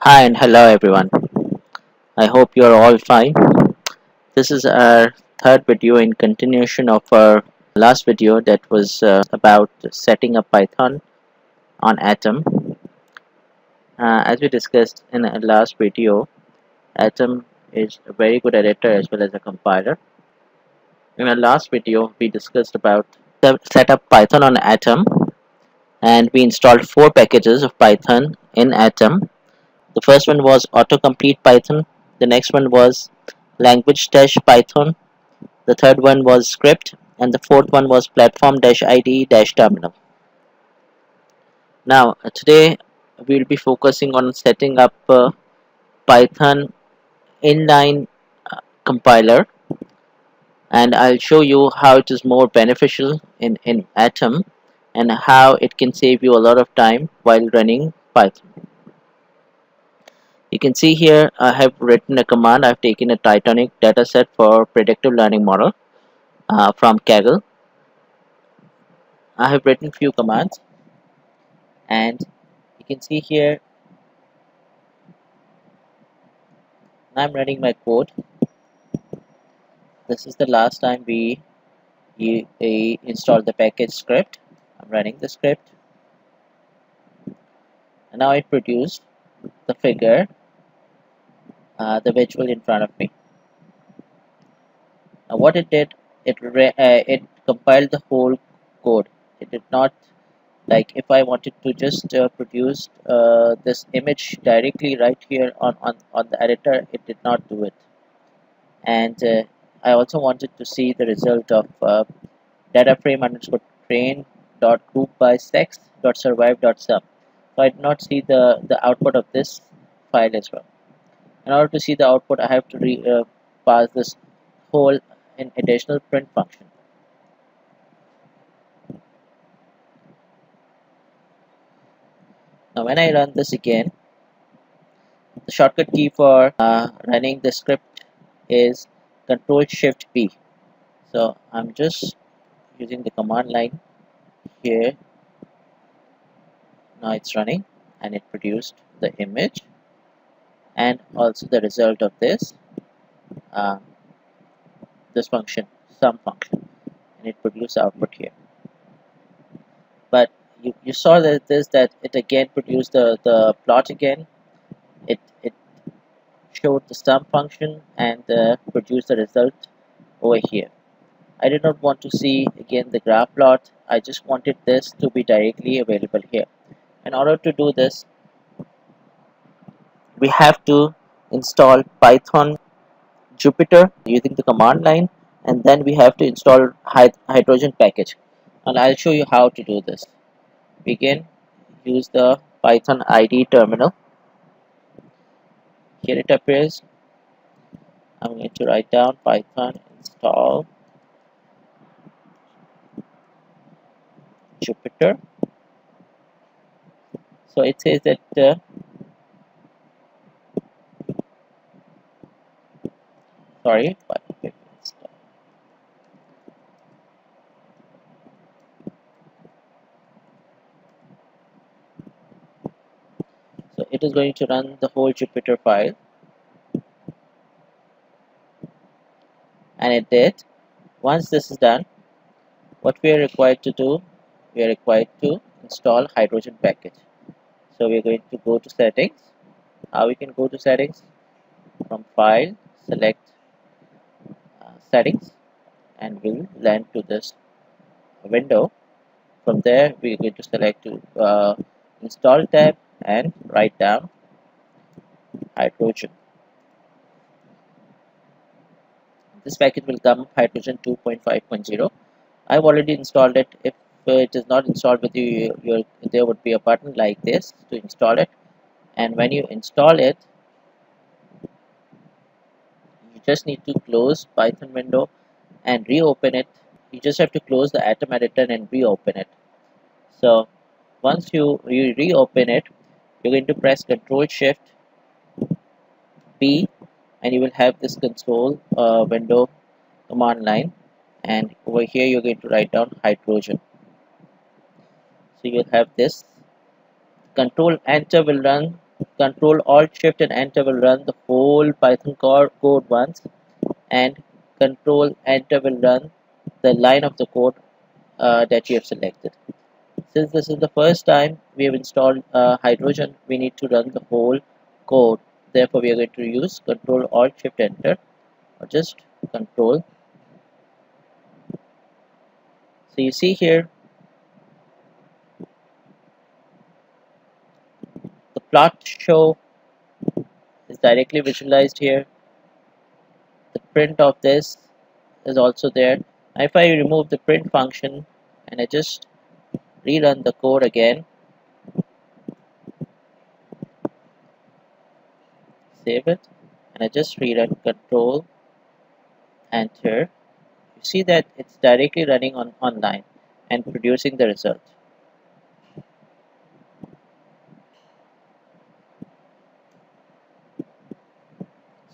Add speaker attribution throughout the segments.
Speaker 1: Hi and hello everyone. I hope you are all fine. This is our third video in continuation of our last video that was about setting up Python on Atom. As we discussed in our last video, Atom is a very good editor as well as a compiler. In our last video, we discussed about set up Python on Atom, and we installed 4 packages of Python in Atom. The first one was autocomplete-python. The next one was language-python. The third one was script, and the fourth one was platform-ide-terminal. Now, today we will be focusing on setting up Python inline compiler, and I'll show you how it is more beneficial in Atom and how it can save you a lot of time while running Python. You can see here I have written a command. I've taken a Titanic dataset for predictive learning model from Kaggle. I have written few commands, and you can see here I'm running my code. This is the last time we installed the package script. I'm running the script, and now it produced the figure, the visual in front of me. Now what it did, it compiled the whole code. It did not, like if I wanted to just produce this image directly right here on the editor, it did not do it. And I also wanted to see the result of data frame underscore train dot group by sex dot survive dot sum. So I did not see the output of this file as well. In order to see the output, I have to pass this whole in additional print function. Now when I run this again, the shortcut key for running the script is Control Shift P. So I'm just using the command line here. Now it's running, and it produced the image and also the result of this uh, this function, sum function, and it produced output here. But you saw that it again produced the plot again. It showed the sum function and produced the result over here. I did not want to see again the graph plot. I just wanted this to be directly available here. In order to do this, we have to install Python Jupyter using the command line, and then we have to install hydrogen package, and I'll show you how to do this. We can use the Python IDE terminal. Here it appears. I'm going to write down Python install Jupyter. So it says that sorry, so it is going to run the whole Jupyter file, and it did. Once this is done, what we are required to do, we are required to install hydrogen package. So we are going to go to settings. How we can go to settings? From file, select settings, and we'll land to this window. From there we are going to select to install tab and write down hydrogen. This package will come hydrogen 2.5.0. I've already installed it. If it is not installed with you, there would be a button like this to install it, and when you install it, you just need to close Python window and reopen it. You just have to close the Atom editor and reopen it. So once you reopen it, you're going to press Control Shift P, and you will have this console window command line, and over here you're going to write down hydrogen. So you'll have this. Control Enter will run Control Alt Shift and Enter will run the whole Python code once, and Control Enter will run the line of the code that you have selected. Since this is the first time we have installed Hydrogen, we need to run the whole code. Therefore, we are going to use Control Alt Shift Enter, or just Control. So you see here the plot show is directly visualized here. The print of this is also there. If I remove the print function and I just rerun the code again, save it, and I just rerun Control Enter, you see that it's directly running on online and producing the result.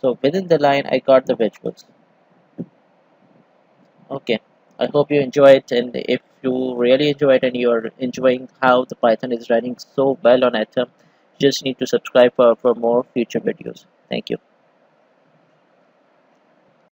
Speaker 1: So within the line I got the visuals. Okay, I hope you enjoy it, and if you really enjoy it and you're enjoying how the Python is running so well on Atom, just need to subscribe for more future videos. Thank you.